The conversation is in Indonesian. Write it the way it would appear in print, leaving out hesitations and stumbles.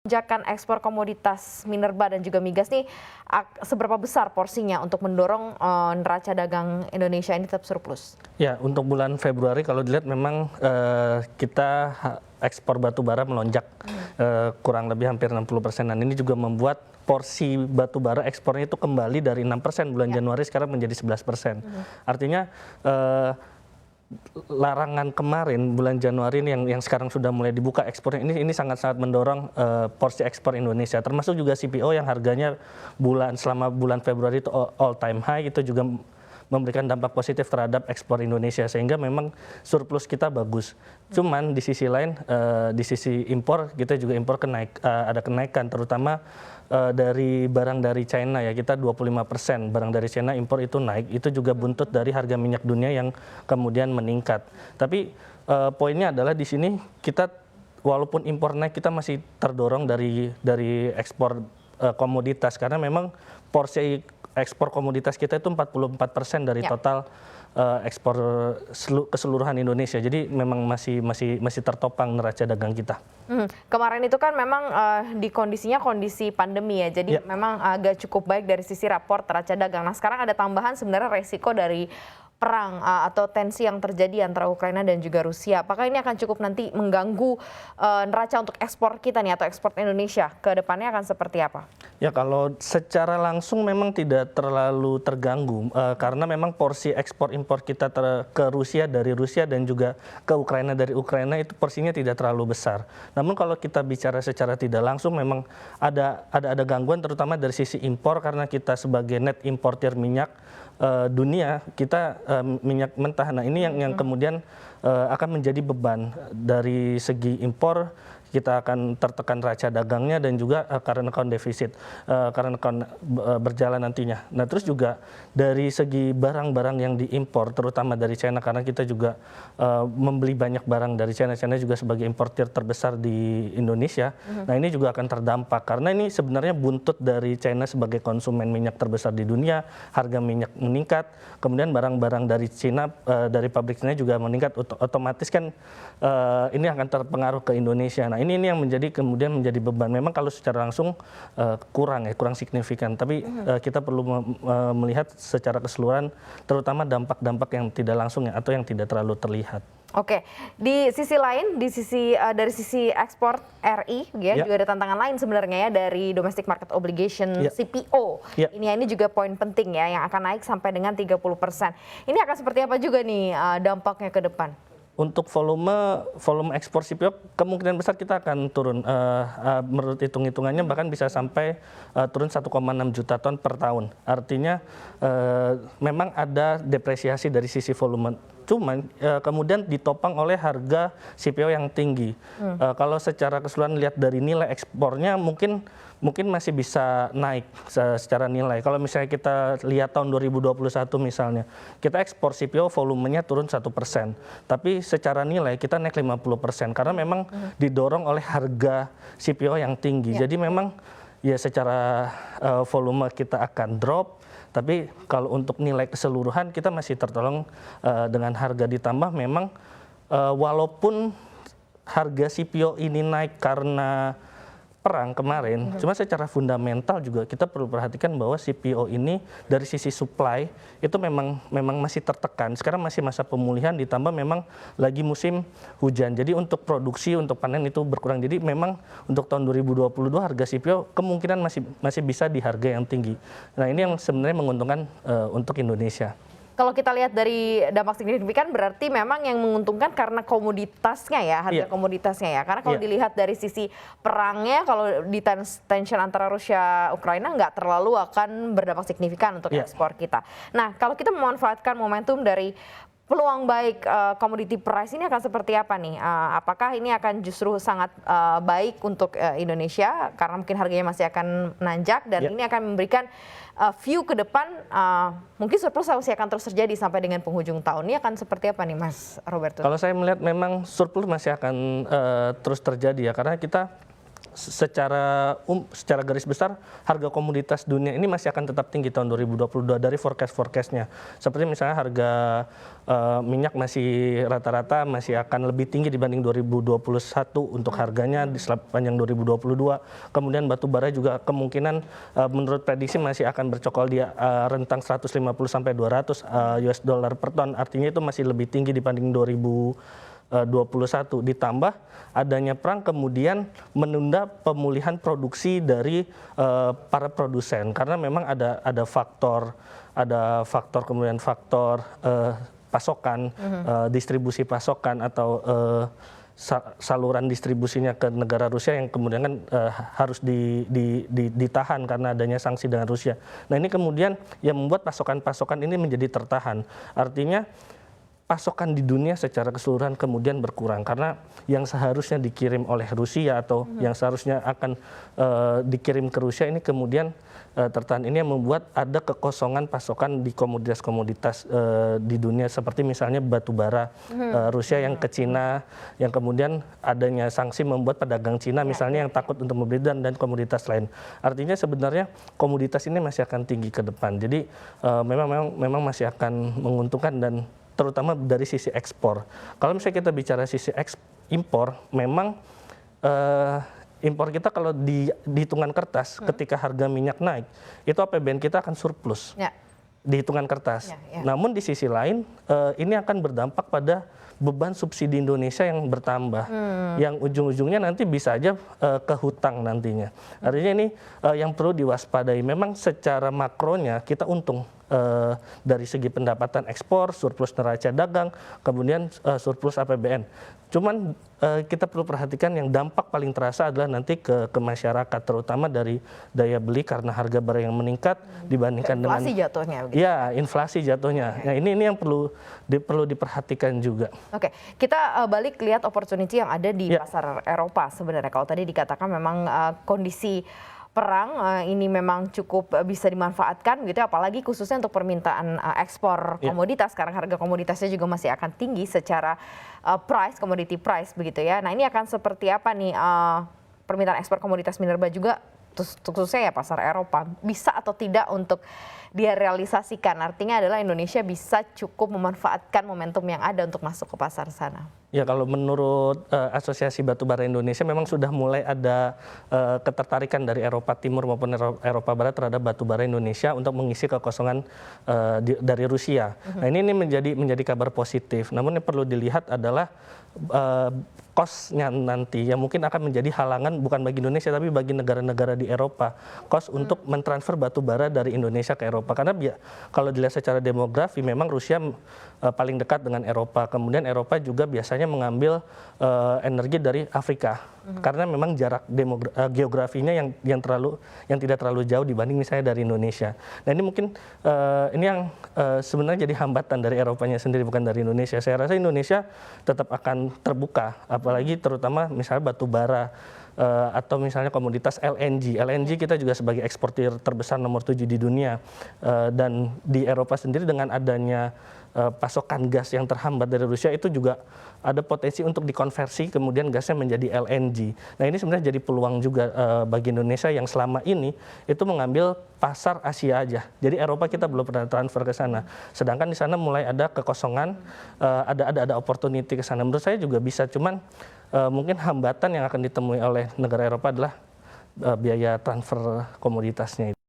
Lonjakan ekspor komoditas minerba dan juga migas nih seberapa besar porsinya untuk mendorong neraca dagang Indonesia ini tetap surplus? Ya, untuk bulan Februari kalau dilihat memang kita ekspor batu bara melonjak kurang lebih hampir 60%. Dan ini juga membuat porsi batu bara ekspornya itu kembali dari 6% bulan Januari sekarang menjadi 11%. Artinya larangan kemarin bulan Januari ini yang sekarang sudah mulai dibuka ekspornya ini sangat-sangat mendorong porsi ekspor Indonesia, termasuk juga CPO yang harganya selama bulan Februari itu all time high, itu juga memberikan dampak positif terhadap ekspor Indonesia, sehingga memang surplus kita bagus. Cuman di sisi lain, di sisi impor kita juga ada kenaikan, terutama dari barang dari China ya, kita 25% barang dari China impor itu naik, itu juga buntut dari harga minyak dunia yang kemudian meningkat. Tapi poinnya adalah di sini kita walaupun impor naik, kita masih terdorong dari ekspor komoditas, karena memang porsi ekspor komoditas kita itu 44% dari total ekspor keseluruhan Indonesia. Jadi memang masih tertopang neraca dagang kita. Kemarin itu kan memang di kondisi pandemi ya, jadi memang agak cukup baik dari sisi rapor neraca dagang. Nah sekarang ada tambahan sebenarnya resiko dari perang atau tensi yang terjadi antara Ukraina dan juga Rusia. Apakah ini akan cukup nanti mengganggu neraca untuk ekspor kita nih atau ekspor Indonesia ke depannya akan seperti apa? Ya, kalau secara langsung memang tidak terlalu terganggu karena memang porsi ekspor impor kita ke Rusia dari Rusia dan juga ke Ukraina dari Ukraina itu porsinya tidak terlalu besar. Namun kalau kita bicara secara tidak langsung memang ada gangguan, terutama dari sisi impor, karena kita sebagai net importir minyak dunia, kita minyak mentah. Nah ini yang kemudian akan menjadi beban dari segi impor. Kita akan tertekan neraca dagangnya dan juga current account defisit, current account berjalan nantinya. Nah terus juga dari segi barang-barang yang diimpor, terutama dari China, karena kita juga membeli banyak barang dari China. China juga sebagai importir terbesar di Indonesia. Nah ini juga akan terdampak, karena ini sebenarnya buntut dari China sebagai konsumen minyak terbesar di dunia. Harga minyak meningkat, kemudian barang-barang dari China, dari pabrik China juga meningkat, otomatis kan ini akan terpengaruh ke Indonesia. Nah ini yang kemudian menjadi beban. Memang kalau secara langsung kurang signifikan, tapi kita perlu melihat secara keseluruhan, terutama dampak-dampak yang tidak langsung atau yang tidak terlalu terlihat. Oke, di sisi lain, dari sisi ekspor RI, juga ada tantangan lain sebenarnya ya dari domestic market obligation CPO. Ini juga poin penting ya yang akan naik sampai dengan 30%. Ini akan seperti apa juga nih dampaknya ke depan? Untuk volume ekspor CPO kemungkinan besar kita akan turun, menurut hitung-hitungannya bahkan bisa sampai turun 1,6 juta ton per tahun. Artinya memang ada depresiasi dari sisi volume, cuman kemudian ditopang oleh harga CPO yang tinggi. Kalau secara keseluruhan lihat dari nilai ekspornya mungkin masih bisa naik secara nilai. Kalau misalnya kita lihat tahun 2021 misalnya, kita ekspor CPO volumenya turun 1%, tapi secara nilai kita naik 50%, karena memang didorong oleh harga CPO yang tinggi. Jadi memang ya secara volume kita akan drop, tapi kalau untuk nilai keseluruhan kita masih tertolong dengan harga ditambah. Memang walaupun harga CPO ini naik karena perang kemarin, cuma secara fundamental juga kita perlu perhatikan bahwa CPO ini dari sisi supply itu memang masih tertekan. Sekarang masih masa pemulihan, ditambah memang lagi musim hujan. Jadi untuk produksi, untuk panen itu berkurang. Jadi memang untuk tahun 2022 harga CPO kemungkinan masih bisa di harga yang tinggi. Nah ini yang sebenarnya menguntungkan untuk Indonesia. Kalau kita lihat dari dampak signifikan berarti memang yang menguntungkan karena komoditasnya ya, harga komoditasnya ya. Karena kalau dilihat dari sisi perangnya, kalau di tension antara Rusia Ukraina nggak terlalu akan berdampak signifikan untuk ekspor kita. Nah kalau kita memanfaatkan momentum dari peluang baik commodity price ini akan seperti apa nih? Apakah ini akan justru sangat baik untuk Indonesia karena mungkin harganya masih akan menanjak dan ini akan memberikan view ke depan mungkin surplus masih akan terus terjadi sampai dengan penghujung tahun. Ini akan seperti apa nih Mas Roberto? Kalau saya melihat memang surplus masih akan terus terjadi ya, karena kita secara garis besar harga komoditas dunia ini masih akan tetap tinggi tahun 2022 dari forecast-forecastnya. Seperti misalnya harga minyak masih rata-rata masih akan lebih tinggi dibanding 2021 untuk harganya di sepanjang 2022. Kemudian batu bara juga kemungkinan menurut prediksi masih akan bercokol di rentang 150 sampai 200 US dollar per ton. Artinya itu masih lebih tinggi dibanding 2021, ditambah adanya perang kemudian menunda pemulihan produksi dari para produsen karena memang ada faktor kemudian faktor pasokan, distribusi pasokan atau saluran distribusinya ke negara Rusia yang kemudian kan harus ditahan karena adanya sanksi dengan Rusia. Nah ini kemudian yang membuat pasokan-pasokan ini menjadi tertahan. Artinya pasokan di dunia secara keseluruhan kemudian berkurang karena yang seharusnya dikirim oleh Rusia atau yang seharusnya akan dikirim ke Rusia ini kemudian tertahan. Ini yang membuat ada kekosongan pasokan di komoditas-komoditas di dunia seperti misalnya batu bara Rusia yang ke Cina yang kemudian adanya sanksi membuat pedagang Cina misalnya yang takut untuk membeli dan komoditas lain. Artinya sebenarnya komoditas ini masih akan tinggi ke depan. Jadi memang masih akan menguntungkan dan terutama dari sisi ekspor. Kalau misalnya kita bicara sisi impor, memang impor kita kalau di hitungan kertas, ketika harga minyak naik, itu APBN kita akan surplus di hitungan kertas. Namun di sisi lain, ini akan berdampak pada beban subsidi Indonesia yang bertambah, yang ujung-ujungnya nanti bisa aja ke hutang nantinya. Artinya ini yang perlu diwaspadai. Memang secara makronya kita untung dari segi pendapatan ekspor, surplus neraca dagang, kemudian surplus APBN. Cuman kita perlu perhatikan yang dampak paling terasa adalah nanti ke masyarakat, terutama dari daya beli karena harga barang yang meningkat dibandingkan dengan inflasi jatuhnya. Begitu. Ya, inflasi jatuhnya. Nah ini yang perlu diperhatikan juga. Oke, kita balik lihat opportunity yang ada di pasar Eropa sebenarnya. Kalau tadi dikatakan memang kondisi perang ini memang cukup bisa dimanfaatkan gitu ya, apalagi khususnya untuk permintaan ekspor komoditas. Sekarang harga komoditasnya juga masih akan tinggi secara commodity price begitu ya. Nah ini akan seperti apa nih permintaan ekspor komoditas minerba juga khususnya ya pasar Eropa, bisa atau tidak untuk dia realisasikan? Artinya adalah Indonesia bisa cukup memanfaatkan momentum yang ada untuk masuk ke pasar sana. Ya kalau menurut Asosiasi Batubara Indonesia memang sudah mulai ada ketertarikan dari Eropa Timur maupun Eropa Barat terhadap batubara Indonesia untuk mengisi kekosongan dari Rusia. Nah ini menjadi kabar positif. Namun yang perlu dilihat adalah cost-nya nanti yang mungkin akan menjadi halangan bukan bagi Indonesia tapi bagi negara-negara di Eropa. Cost untuk mentransfer batubara dari Indonesia ke Eropa. Karena kalau dilihat secara demografi memang Rusia paling dekat dengan Eropa. Kemudian Eropa juga biasanya mengambil energi dari Afrika. Karena memang jarak geografinya yang tidak terlalu jauh dibanding misalnya dari Indonesia. Nah ini mungkin ini yang sebenarnya jadi hambatan dari Eropanya sendiri bukan dari Indonesia. Saya rasa Indonesia tetap akan terbuka, apalagi terutama misalnya batu bara atau misalnya komoditas LNG. LNG kita juga sebagai eksportir terbesar nomor 7 di dunia dan di Eropa sendiri dengan adanya pasokan gas yang terhambat dari Rusia itu juga ada potensi untuk dikonversi kemudian gasnya menjadi LNG. Nah ini sebenarnya jadi peluang juga bagi Indonesia yang selama ini itu mengambil pasar Asia aja. Jadi Eropa kita belum pernah transfer ke sana. Sedangkan di sana mulai ada kekosongan, ada opportunity ke sana. Menurut saya juga bisa, cuman mungkin hambatan yang akan ditemui oleh negara Eropa adalah biaya transfer komoditasnya itu.